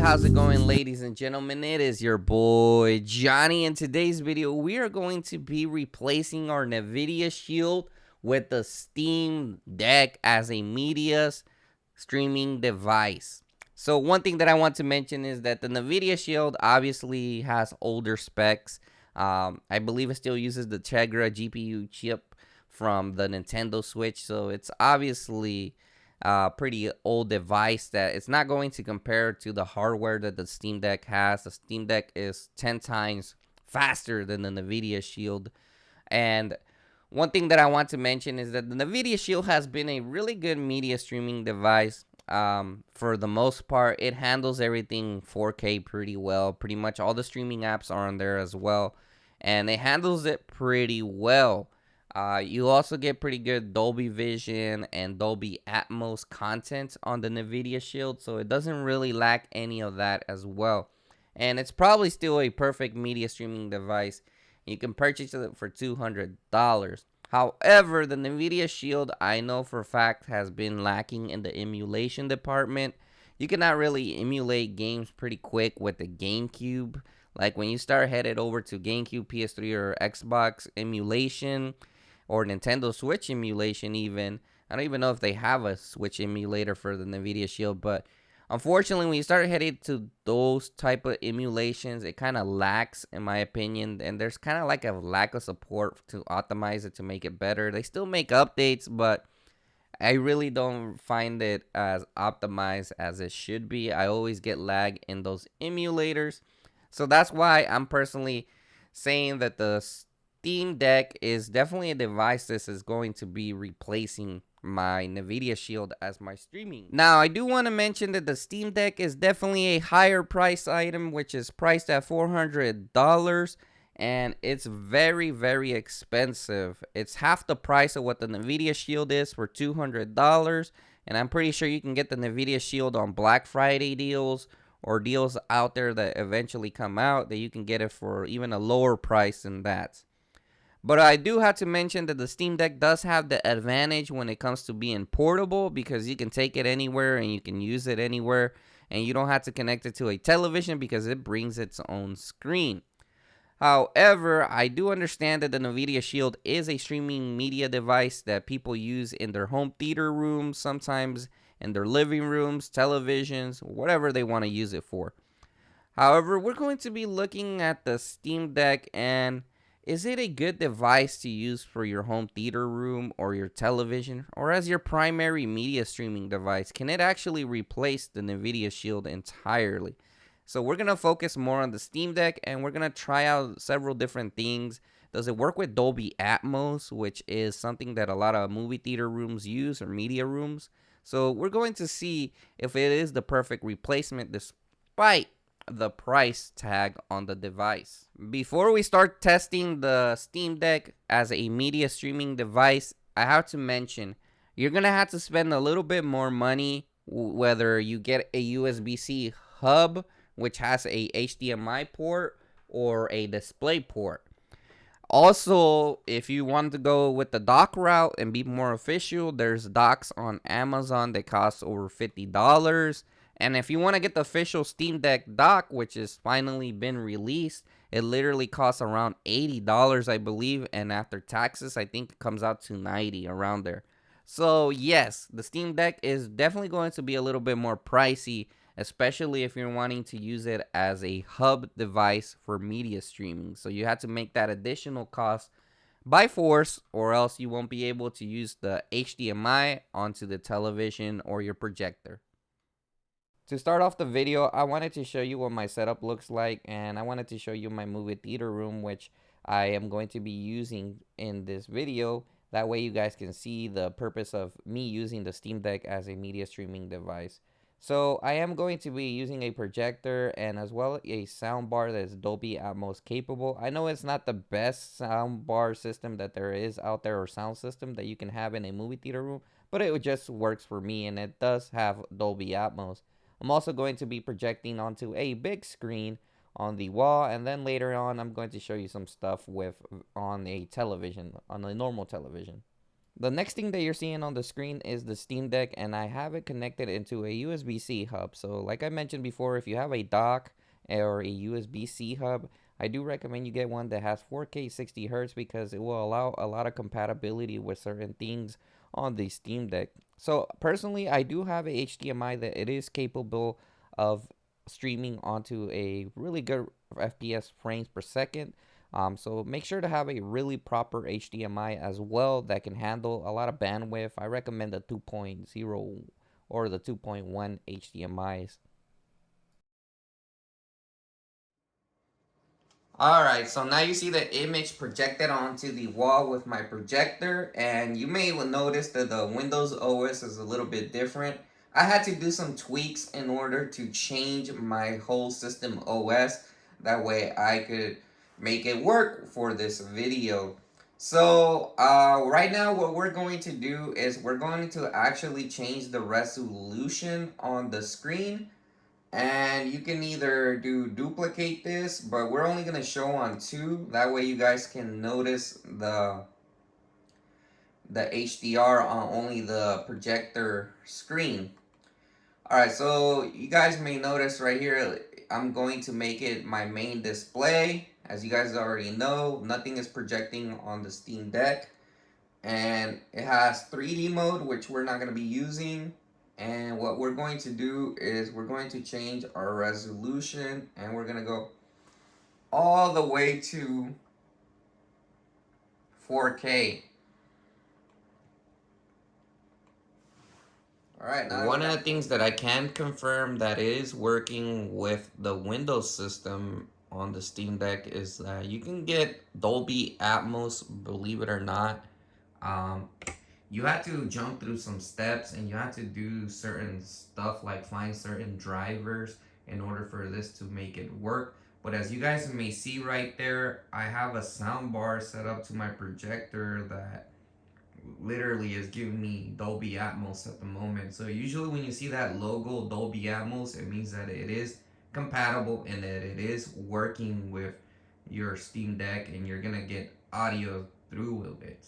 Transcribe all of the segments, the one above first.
how's it going, ladies and gentlemen? It is your boy Johnny. In today's video, we are going to be replacing our Nvidia Shield with the Steam Deck as a media streaming device. So one thing that I want to mention is that the Nvidia Shield obviously has older specs. I believe it still uses the Tegra GPU chip from the Nintendo Switch, so it's obviously pretty old device that it's not going to compare to the hardware that the Steam Deck has. The Steam Deck is 10 times faster than the Nvidia Shield. And one thing that I want to mention is that the Nvidia Shield has been a really good media streaming device. For the most part, it handles everything 4K pretty well. Pretty much all the streaming apps are on there as well, and it handles it pretty well. You also get pretty good Dolby Vision and Dolby Atmos content on the Nvidia Shield, so it doesn't really lack any of that as well. And it's probably still a perfect media streaming device. You can purchase it for $200. However, the Nvidia Shield, I know for a fact, has been lacking in the emulation department. You cannot really emulate games pretty quick with the GameCube. Like when you start headed over to GameCube, PS3, or Xbox emulation, or Nintendo Switch emulation even. I don't even know if they have a Switch emulator for the Nvidia Shield, but unfortunately, when you start heading to those type of emulations, it kind of lacks, in my opinion, and there's kind of like a lack of support to optimize it to make it better. They still make updates, but I really don't find it as optimized as it should be. I always get lag in those emulators, so that's why I'm personally saying that the Steam Deck is definitely a device that is going to be replacing my Nvidia Shield as my streaming. Now, I do want to mention that the Steam Deck is definitely a higher price item, which is priced at $400, and it's very, very expensive. It's half the price of what the Nvidia Shield is for $200, and I'm pretty sure you can get the Nvidia Shield on Black Friday deals or deals out there that eventually come out that you can get it for even a lower price than that. But I do have to mention that the Steam Deck does have the advantage when it comes to being portable, because you can take it anywhere and you can use it anywhere, and you don't have to connect it to a television because it brings its own screen. However, I do understand that the Nvidia Shield is a streaming media device that people use in their home theater rooms, sometimes in their living rooms, televisions, whatever they want to use it for. However, we're going to be looking at the Steam Deck, and is it a good device to use for your home theater room or your television, or as your primary media streaming device? Can it actually replace the Nvidia Shield entirely? So we're going to focus more on the Steam Deck, and we're going to try out several different things. Does it work with Dolby Atmos, which is something that a lot of movie theater rooms use, or media rooms? So we're going to see if it is the perfect replacement despite the price tag on the device. Before we start testing the Steam Deck as a media streaming device, I have to mention you're gonna have to spend a little bit more money, whether you get a USB-C hub, which has a HDMI port, or a display port. Also, if you want to go with the dock route and be more official, there's docks on Amazon that cost over $50. And if you want to get the official Steam Deck dock, which has finally been released, it literally costs around $80, I believe. And after taxes, I think it comes out to $90, around there. So yes, the Steam Deck is definitely going to be a little bit more pricey, especially if you're wanting to use it as a hub device for media streaming. So you have to make that additional cost by force, or else you won't be able to use the HDMI onto the television or your projector. To start off the video, I wanted to show you what my setup looks like, and I wanted to show you my movie theater room, which I am going to be using in this video. That way you guys can see the purpose of me using the Steam Deck as a media streaming device. So I am going to be using a projector and as well a sound bar that is Dolby Atmos capable. I know it's not the best sound bar system that there is out there, or sound system that you can have in a movie theater room, but it just works for me, and it does have Dolby Atmos. I'm also going to be projecting onto a big screen on the wall, and then later on I'm going to show you some stuff with on a television, on a normal television. The next thing that you're seeing on the screen is the Steam Deck, and I have it connected into a USB-C hub. So like I mentioned before, if you have a dock or a USB-C hub, I do recommend you get one that has 4K 60 Hz because it will allow a lot of compatibility with certain things on the Steam Deck. So personally, I do have a HDMI that it is capable of streaming onto a really good FPS frames per second. So make sure to have a really proper HDMI as well that can handle a lot of bandwidth. I recommend the 2.0 or the 2.1 HDMIs. Alright, so now you see the image projected onto the wall with my projector, and you may notice that the Windows OS is a little bit different. I had to do some tweaks in order to change my whole system OS. That way I could make it work for this video. So right now what we're going to do is we're going to actually change the resolution on the screen, and you can either do duplicate this, but we're only going to show on two. That way you guys can notice the HDR on only the projector screen. Alright, so you guys may notice right here, I'm going to make it my main display. As you guys already know, nothing is projecting on the Steam Deck. And it has 3D mode, which we're not going to be using. And what we're going to do is we're going to change our resolution, and we're going to go all the way to 4K. All right. One of the things that I can confirm that is working with the Windows system on the Steam Deck is that you can get Dolby Atmos, believe it or not. Um, you have to jump through some steps, and you have to do certain stuff like find certain drivers in order for this to make it work. But as you guys may see right there, I have a sound bar set up to my projector that literally is giving me Dolby Atmos at the moment. So usually when you see that logo Dolby Atmos, it means that it is compatible and that it is working with your Steam Deck, and you're gonna get audio through it.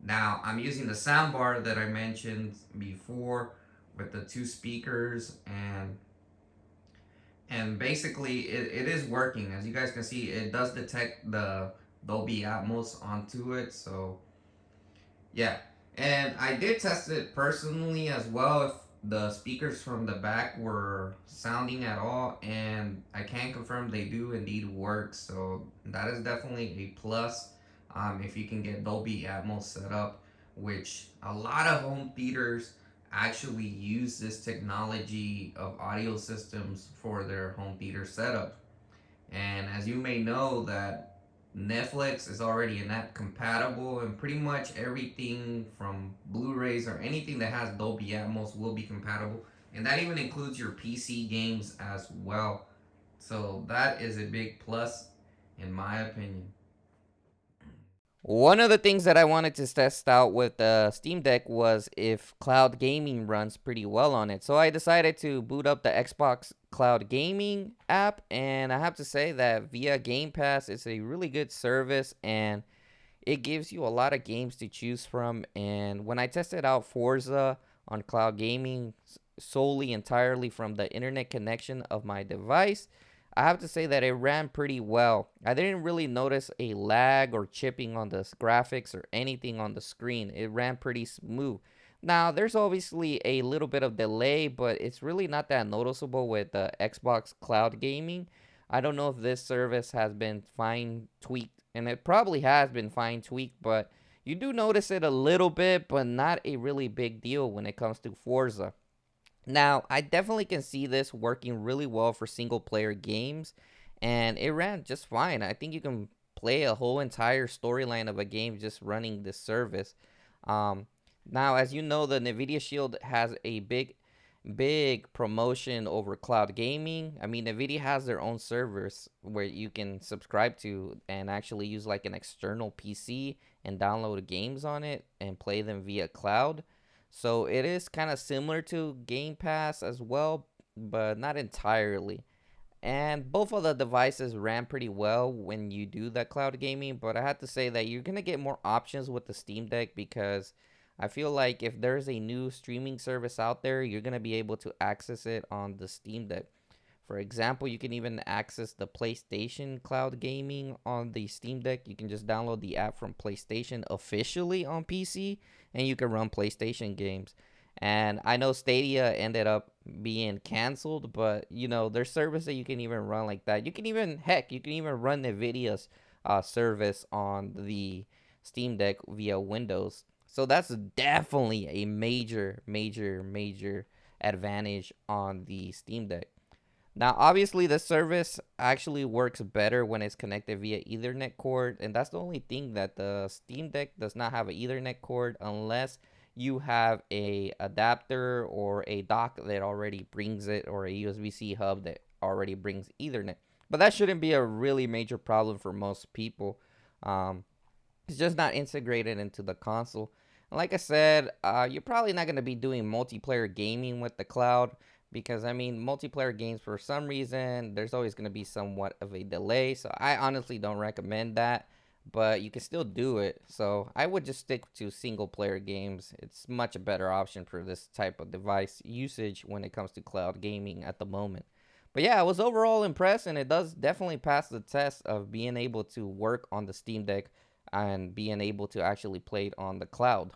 Now I'm using the soundbar that I mentioned before with the two speakers, and basically it is working. As you guys can see, it does detect the Dolby Atmos onto it. So yeah, and I did test it personally as well if the speakers from the back were sounding at all, and I can confirm they do indeed work. So that is definitely a plus if you can get Dolby Atmos set up, which a lot of home theaters actually use this technology of audio systems for their home theater setup. And as you may know, that Netflix is already an app compatible, and pretty much everything from Blu-rays or anything that has Dolby Atmos will be compatible, and that even includes your PC games as well. So that is a big plus, in my opinion. One of the things that I wanted to test out with the Steam Deck was if cloud gaming runs pretty well on it. So I decided to boot up the Xbox Cloud Gaming app, and I have to say that via Game Pass, it's a really good service, and it gives you a lot of games to choose from. And when I tested out Forza on cloud gaming solely entirely from the internet connection of my device, I have to say that it ran pretty well. I didn't really notice a lag or chipping on the graphics or anything on the screen. It ran pretty smooth. Now, there's obviously a little bit of delay, but it's really not that noticeable with the Xbox Cloud Gaming. I don't know if this service has been fine tweaked, and it probably has been fine tweaked, but you do notice it a little bit, but not a really big deal when it comes to Forza. Now, I definitely can see this working really well for single player games, and it ran just fine. I think you can play a whole entire storyline of a game just running this service. Um, Now, as you know, the Nvidia Shield has a big promotion over cloud gaming. I mean, Nvidia has their own servers where you can subscribe to and actually use like an external PC and download games on it and play them via cloud. So it is kind of similar to Game Pass as well, but not entirely. And both of the devices ran pretty well when you do that cloud gaming, but I have to say that you're gonna get more options with the Steam Deck, because I feel like if there's a new streaming service out there, you're gonna be able to access it on the Steam Deck. For example, you can even access the PlayStation cloud gaming on the Steam Deck. You can just download the app from PlayStation officially on PC, and you can run PlayStation games. And I know Stadia ended up being canceled, but there's service that you can even run like that. You can even, heck, you can even run Nvidia's service on the Steam Deck via Windows. So that's definitely a major, major, major advantage on the Steam Deck. Now, obviously, the service actually works better when it's connected via Ethernet cord, and that's the only thing that the Steam Deck does not have an Ethernet cord, unless you have a adapter or a dock that already brings it, or a USB-C hub that already brings Ethernet. But that shouldn't be a really major problem for most people. Um, it's just not integrated into the console. And like I said, you're probably not going to be doing multiplayer gaming with the cloud, because I mean, multiplayer games, for some reason, there's always going to be somewhat of a delay. So I honestly don't recommend that, but you can still do it. So I would just stick to single player games. It's much a better option for this type of device usage when it comes to cloud gaming at the moment. But yeah, I was overall impressed, and it does definitely pass the test of being able to work on the Steam Deck and being able to actually play it on the cloud.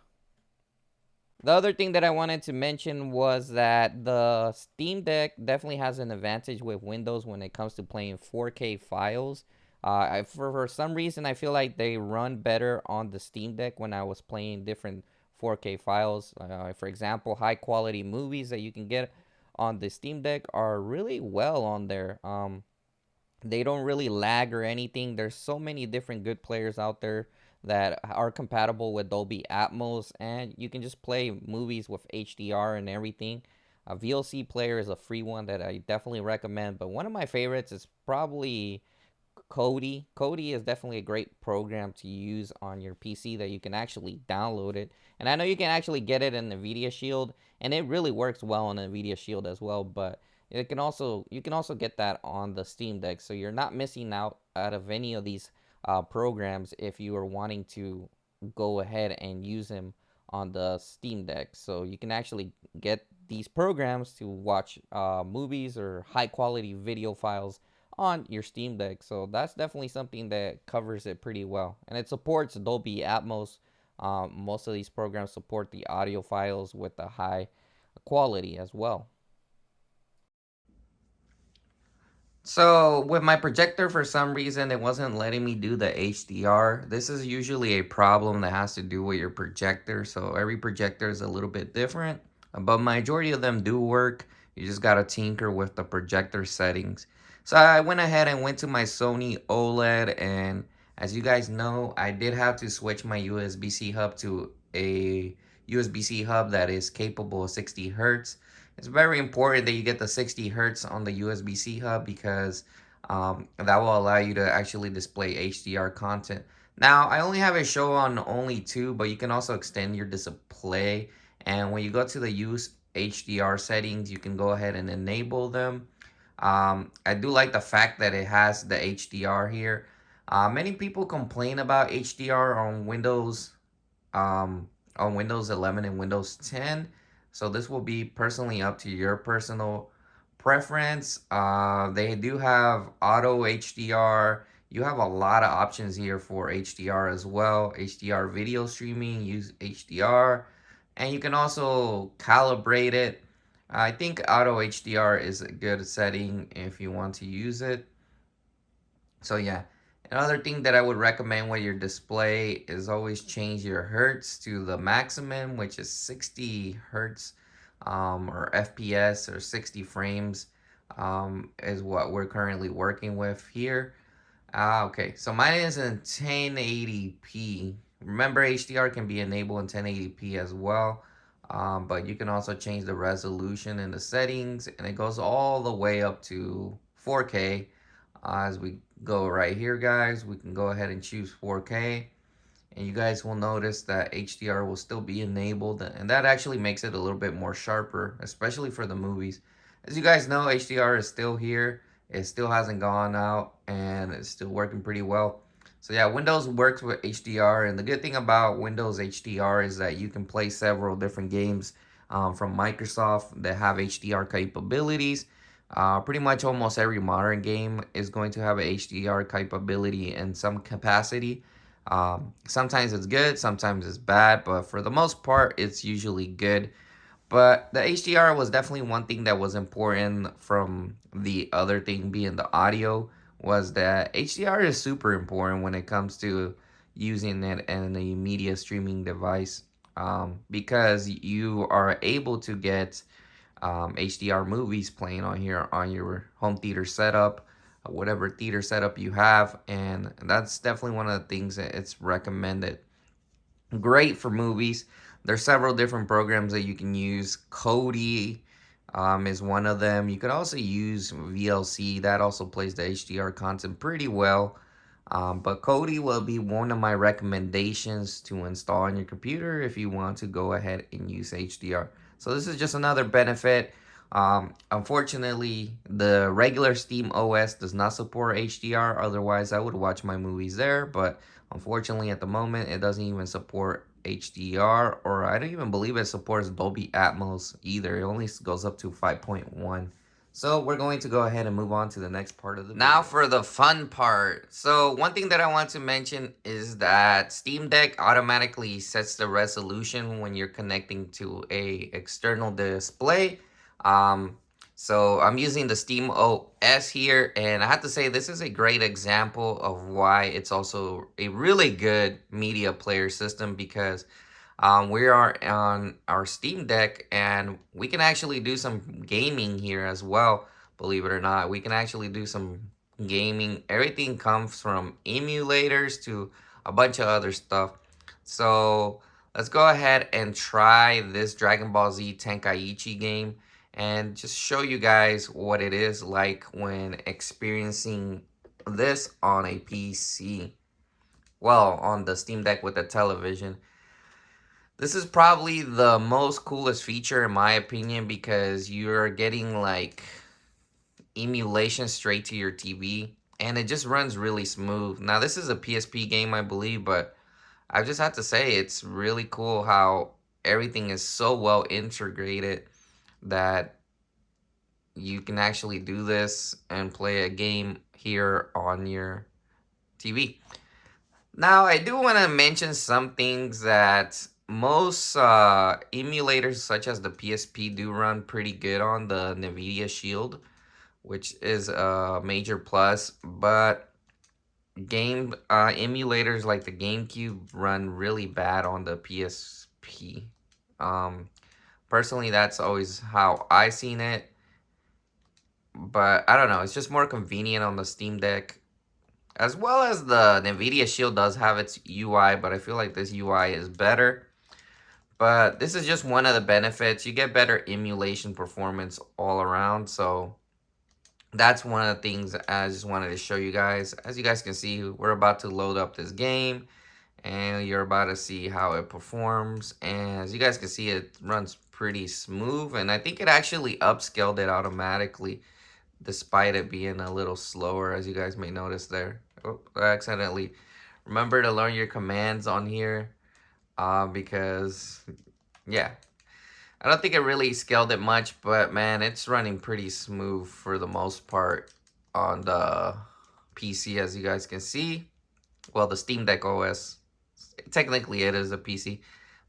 The other thing that I wanted to mention was that the Steam Deck definitely has an advantage with Windows when it comes to playing 4K files. For some reason, I feel like they run better on the Steam Deck when I was playing different 4K files. For example, high quality movies that you can get on the Steam Deck are really well on there. They don't really lag or anything. There's so many different good players out there that are compatible with Dolby Atmos, and you can just play movies with HDR and everything. A VLC player is a free one that I definitely recommend, but one of my favorites is probably Kodi. Kodi is definitely a great program to use on your PC that you can actually download it. And I know you can actually get it in the Nvidia Shield, and it really works well on the Nvidia Shield as well, but you can also get that on the Steam Deck. So you're not missing out of any of these programs if you are wanting to go ahead and use them on the Steam Deck. So you can actually get these programs to watch movies or high quality video files on your Steam Deck. So that's definitely something that covers it pretty well. And it supports Dolby Atmos. Most of these programs support the audio files with a high quality as well. So with my projector, for some reason, it wasn't letting me do the HDR. This is usually a problem that has to do with your projector. So every projector is a little bit different, but majority of them do work. You just gotta tinker with the projector settings. So I went ahead and went to my Sony OLED, and as you guys know, I did have to switch my USB-C hub to a USB-C hub that is capable of 60 hertz. It's very important that you get the 60 hertz on the USB-C hub, because that will allow you to actually display HDR content. Now, I only have it show on only two, but you can also extend your display. And when you go to the use HDR settings, you can go ahead and enable them. I do like the fact that it has the HDR here. Many people complain about HDR on Windows 11 and Windows 10. So this will be personally up to your personal preference. They do have auto HDR. You have a lot of options here for HDR as well. HDR video streaming, use HDR, and you can also calibrate it. I think auto HDR is a good setting if you want to use it. So yeah, another thing that I would recommend with your display is always change your hertz to the maximum, which is 60 hertz, or FPS, or 60 frames, is what we're currently working with here. Okay, so mine is in 1080p. Remember, HDR can be enabled in 1080p as well, but you can also change the resolution in the settings, and it goes all the way up to 4K. As we go right here, guys, we can go ahead and choose 4K, and you guys will notice that HDR will still be enabled, and that actually makes it a little bit more sharper, especially for the movies. As you guys know, HDR is still here. It still hasn't gone out and it's still working pretty well. So yeah, Windows works with HDR, and the good thing about Windows HDR is that you can play several different games from Microsoft that have HDR capabilities. Pretty much almost every modern game is going to have a HDR capability in some capacity. Sometimes it's good, sometimes it's bad, but for the most part, it's usually good. But the HDR was definitely one thing that was important from the other thing being the audio, was that HDR is super important when it comes to using it in a media streaming device, because you are able to get HDR movies playing on here on your home theater setup, whatever theater setup you have, and that's definitely one of the things that it's recommended. Great for movies. There's several different programs that you can use. Kodi is one of them. You could also use VLC. That also plays the HDR content pretty well. But Kodi will be one of my recommendations to install on your computer if you want to go ahead and use HDR. So this is just another benefit. Unfortunately, the regular Steam OS does not support HDR. Otherwise, I would watch my movies there. But unfortunately, at the moment, it doesn't even support HDR, or I don't even believe it supports Dolby Atmos either. It only goes up to 5.1. So we're going to go ahead and move on to the next part of the video. Now for the fun part. So one thing that I want to mention is that Steam Deck automatically sets the resolution when you're connecting to a external display. Um, so I'm using the Steam OS here, and I have to say this is a great example of why it's also a really good media player system, because we are on our Steam Deck and we can actually do some gaming here as well. Believe it or not, we can actually do some gaming. Everything comes from emulators to a bunch of other stuff. So let's go ahead and try this Dragon Ball Z Tenkaichi game and just show you guys what it is like when experiencing this on a PC. Well, on the Steam Deck with the television. This is probably the most coolest feature in my opinion, because you're getting like emulation straight to your TV and it just runs really smooth. Now this is a PSP game I believe, but I just have to say it's really cool how everything is so well integrated that you can actually do this and play a game here on your TV. Now, I do want to mention some things that most emulators, such as the PSP, do run pretty good on the Nvidia Shield, which is a major plus. But game emulators like the GameCube run really bad on the PSP. Um, Personally, that's always how I seen it. But I don't know, it's just more convenient on the Steam Deck. As well as the Nvidia Shield does have its UI, but I feel like this UI is better. But this is just one of the benefits. You get better emulation performance all around. So that's one of the things I just wanted to show you guys. As you guys can see, we're about to load up this game. And you're about to see how it performs. And as you guys can see, it runs pretty smooth. And I think it actually upscaled it automatically, despite it being a little slower, as you guys may notice there. Oh, I accidentally remember to learn your commands on here, because yeah, I don't think it really scaled it much, but man, it's running pretty smooth for the most part on the PC, as you guys can see. Well, the Steam Deck OS, technically it is a PC,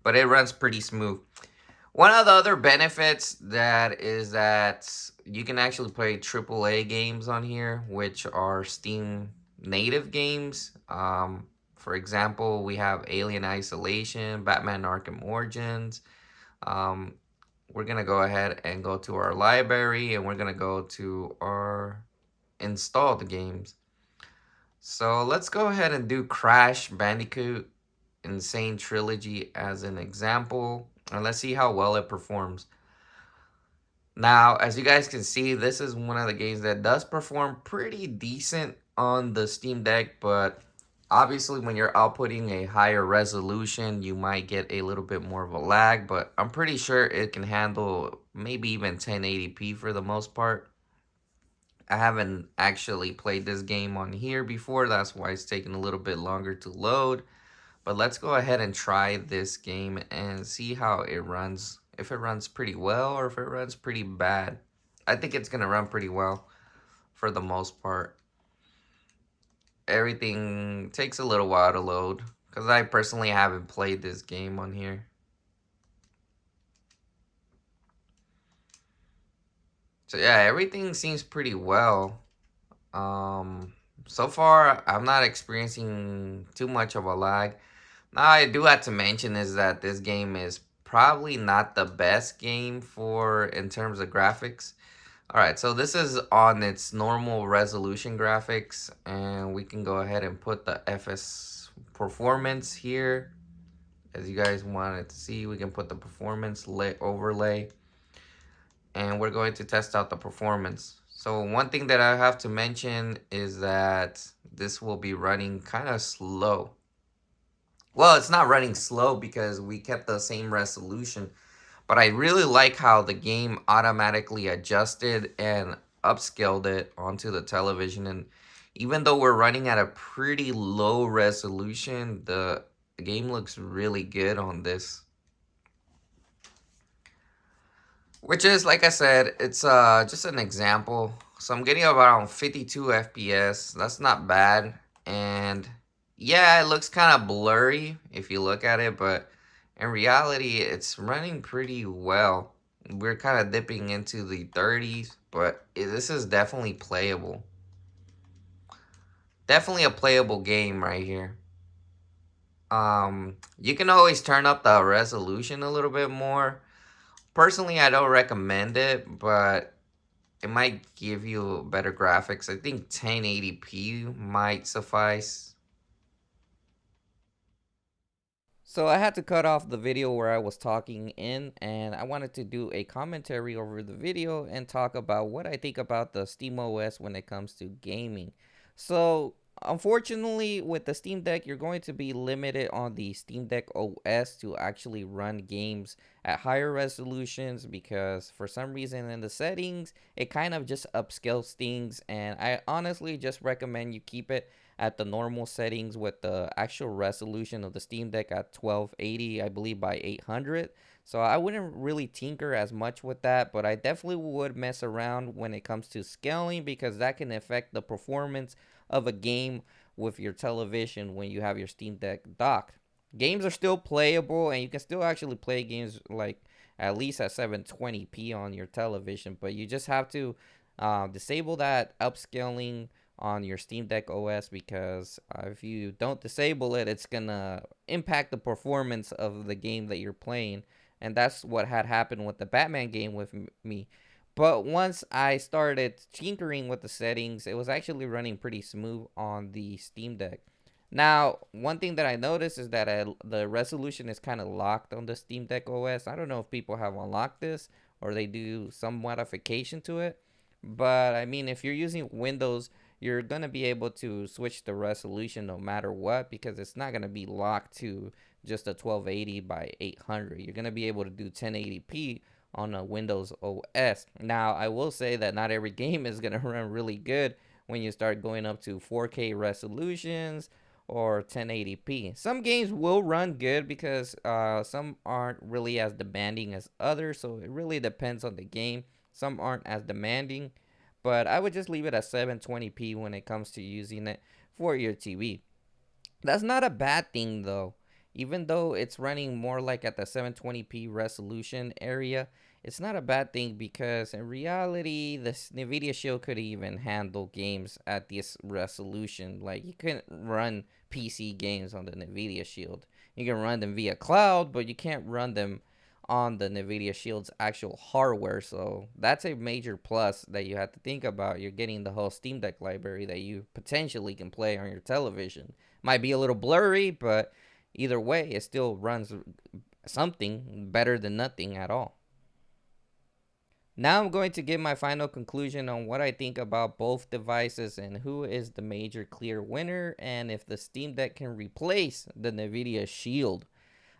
but it runs pretty smooth. One of the other benefits that is that you can actually play AAA games on here, which are Steam native games. For example, we have Alien Isolation, Batman Arkham Origins. Um, we're going to go ahead and go to our library, and we're going to go to our installed games. So let's go ahead and do Crash Bandicoot Insane Trilogy as an example, and let's see how well it performs. Now, as you guys can see, this is one of the games that does perform pretty decent on the Steam Deck, but obviously when you're outputting a higher resolution, you might get a little bit more of a lag, but I'm pretty sure it can handle maybe even 1080p for the most part. I haven't actually played this game on here before. That's why it's taking a little bit longer to load. But let's go ahead and try this game and see how it runs. If it runs pretty well or if it runs pretty bad. I think it's going to run pretty well for the most part. Everything takes a little while to load because I personally haven't played this game on here. So yeah, everything seems pretty well. Um, so far I'm not experiencing too much of a lag. Now I do have to mention is that this game is probably not the best game for in terms of graphics. All right, so this is on its normal resolution graphics, and we can go ahead and put the FS performance here. As you guys wanted to see, we can put the performance overlay, and we're going to test out the performance. So one thing that I have to mention is that this will be running kind of slow. Well, it's not running slow because we kept the same resolution, but I really like how the game automatically adjusted and upscaled it onto the television. And even though we're running at a pretty low resolution, the game looks really good on this. Which is, like I said, it's just an example. So I'm getting around 52 FPS. That's not bad. And yeah, it looks kind of blurry if you look at it, but in reality, it's running pretty well. We're kind of dipping into the 30s, but this is definitely playable. Definitely a playable game right here. You can always turn up the resolution a little bit more. Personally, I don't recommend it, but it might give you better graphics. I think 1080p might suffice. So I had to cut off the video where I was talking in, and I wanted to do a commentary over the video and talk about what I think about the Steam OS when it comes to gaming. So unfortunately, with the Steam Deck, you're going to be limited on the Steam Deck OS to actually run games at higher resolutions because for some reason in the settings, it kind of just upscales things, and I honestly just recommend you keep it at the normal settings with the actual resolution of the Steam Deck at 1280, I believe, by 800. So I wouldn't really tinker as much with that, but I definitely would mess around when it comes to scaling because that can affect the performance of a game with your television when you have your Steam Deck docked. Games are still playable and you can still actually play games like at least at 720p on your television, but you just have to disable that upscaling on your Steam Deck OS because if you don't disable it, it's gonna impact the performance of the game that you're playing, and that's what had happened with the Batman game with me. But once I started tinkering with the settings, it was actually running pretty smooth on the Steam Deck. Now, one thing that I noticed is that the resolution is kind of locked on the Steam Deck OS. I don't know if people have unlocked this or they do some modification to it. But I mean, if you're using Windows, you're going to be able to switch the resolution no matter what because it's not going to be locked to just a 1280 by 800. You're going to be able to do 1080p on a Windows OS. Now, I will say that not every game is going to run really good when you start going up to 4K resolutions or 1080p. Some games will run good because some aren't really as demanding as others, so it really depends on the game. Some aren't as demanding, but I would just leave it at 720p when it comes to using it for your TV. That's not a bad thing though. Even though it's running more like at the 720p resolution area, it's not a bad thing because in reality, this Nvidia Shield could even handle games at this resolution. Like you couldn't run PC games on the Nvidia Shield. You can run them via cloud, but you can't run them on the Nvidia Shield's actual hardware. So that's a major plus that you have to think about. You're getting the whole Steam Deck library that you potentially can play on your television. Might be a little blurry, but either way, it still runs something better than nothing at all. Now I'm going to give my final conclusion on what I think about both devices and who is the major clear winner and if the Steam Deck can replace the Nvidia Shield.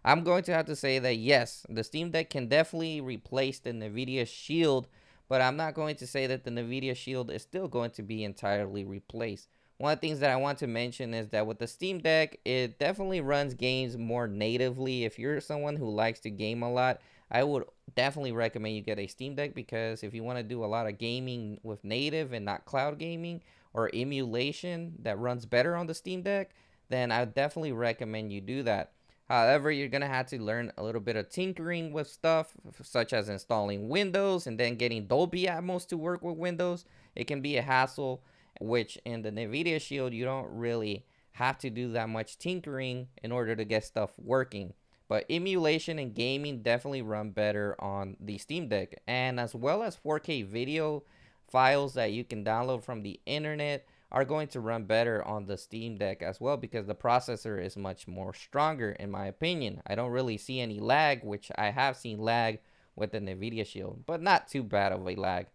I'm going to have to say that yes, the Steam Deck can definitely replace the Nvidia Shield, but I'm not going to say that the Nvidia Shield is still going to be entirely replaced. One of the things that I want to mention is that with the Steam Deck, it definitely runs games more natively. If you're someone who likes to game a lot, I would definitely recommend you get a Steam Deck, because if you want to do a lot of gaming with native and not cloud gaming or emulation that runs better on the Steam Deck, then I would definitely recommend you do that. However, you're going to have to learn a little bit of tinkering with stuff, such as installing Windows and then getting Dolby Atmos to work with Windows. It can be a hassle, which in the Nvidia Shield, you don't really have to do that much tinkering in order to get stuff working. But emulation and gaming definitely run better on the Steam Deck, and as well as 4K video files that you can download from the internet are going to run better on the Steam Deck as well, because the processor is much more stronger in my opinion. I don't really see any lag, which I have seen lag with the Nvidia Shield, but not too bad of a lag.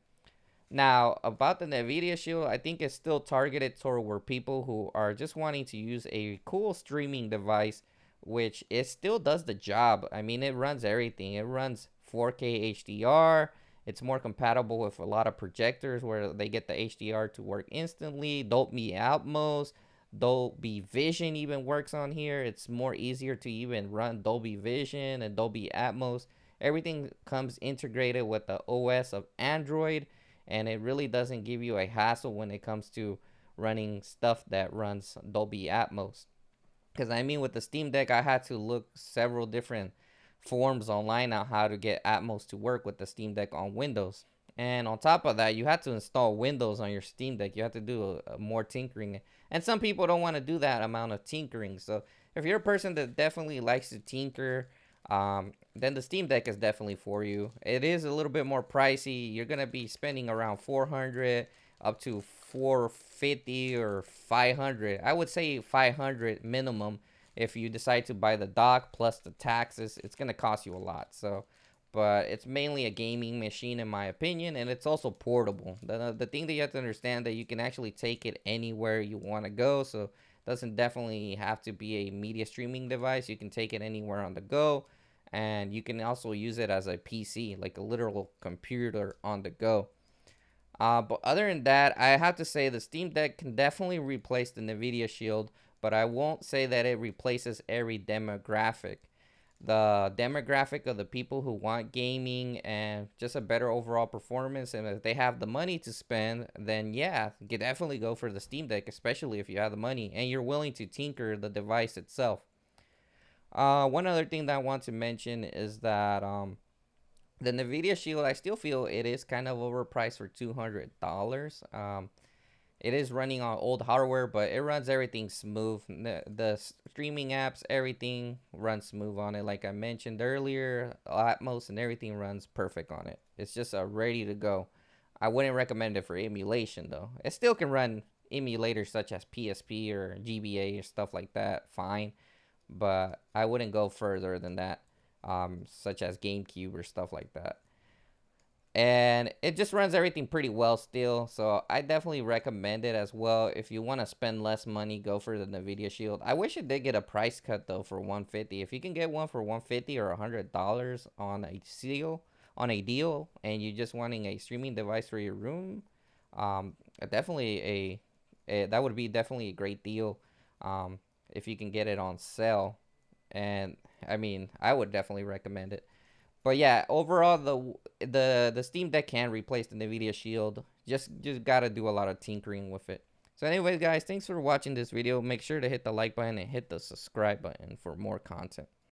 Now, about the Nvidia Shield, I think it's still targeted toward where people who are just wanting to use a cool streaming device, which it still does the job. I mean, it runs everything. It runs 4K HDR. It's more compatible with a lot of projectors where they get the HDR to work instantly. Dolby Atmos, Dolby Vision even works on here. It's more easier to even run Dolby Vision and Dolby Atmos. Everything comes integrated with the OS of Android, and it really doesn't give you a hassle when it comes to running stuff that runs Dolby Atmos. Because I mean, with the Steam Deck, I had to look several different forums online on how to get Atmos to work with the Steam Deck on Windows. And on top of that, you had to install Windows on your Steam Deck. You have to do more tinkering. And some people don't want to do that amount of tinkering. So if you're a person that definitely likes to tinker, then the Steam Deck is definitely for you. It is a little bit more pricey. You're going to be spending around 400 up to 450 or 500. I would say 500 minimum. If you decide to buy the dock plus the taxes, it's going to cost you a lot. So, but it's mainly a gaming machine in my opinion, and it's also portable. The thing that you have to understand, that you can actually take it anywhere you want to go. So it doesn't definitely have to be a media streaming device. You can take it anywhere on the go, and you can also use it as a PC, like a literal computer on the go. But other than that, I have to say the Steam Deck can definitely replace the Nvidia Shield, but I won't say that it replaces every demographic. The demographic of the people who want gaming and just a better overall performance, and if they have the money to spend, then yeah, you can definitely go for the Steam Deck, especially if you have the money and you're willing to tinker the device itself. One other thing that I want to mention is that the Nvidia Shield, I still feel it is kind of overpriced for $200. It is running on old hardware, but it runs everything smooth. The streaming apps, everything runs smooth on it. Like I mentioned earlier, Atmos and everything runs perfect on it. It's just ready to go. I wouldn't recommend it for emulation though. It still can run emulators such as PSP or GBA or stuff like that, fine. But I wouldn't go further than that, such as GameCube or stuff like that. And it just runs everything pretty well still, so I definitely recommend it as well. If you want to spend less money, go for the Nvidia Shield. I wish it did get a price cut though for 150. If you can get one for 150 or $100 on a deal, and you're just wanting a streaming device for your room, definitely that would be definitely a great deal. If you can get it on sale, and I mean, I would definitely recommend it. But yeah, overall, the Steam Deck can replace the Nvidia Shield. Just gotta do a lot of tinkering with it. So anyways, guys, thanks for watching this video. Make sure to hit the like button and hit the subscribe button for more content.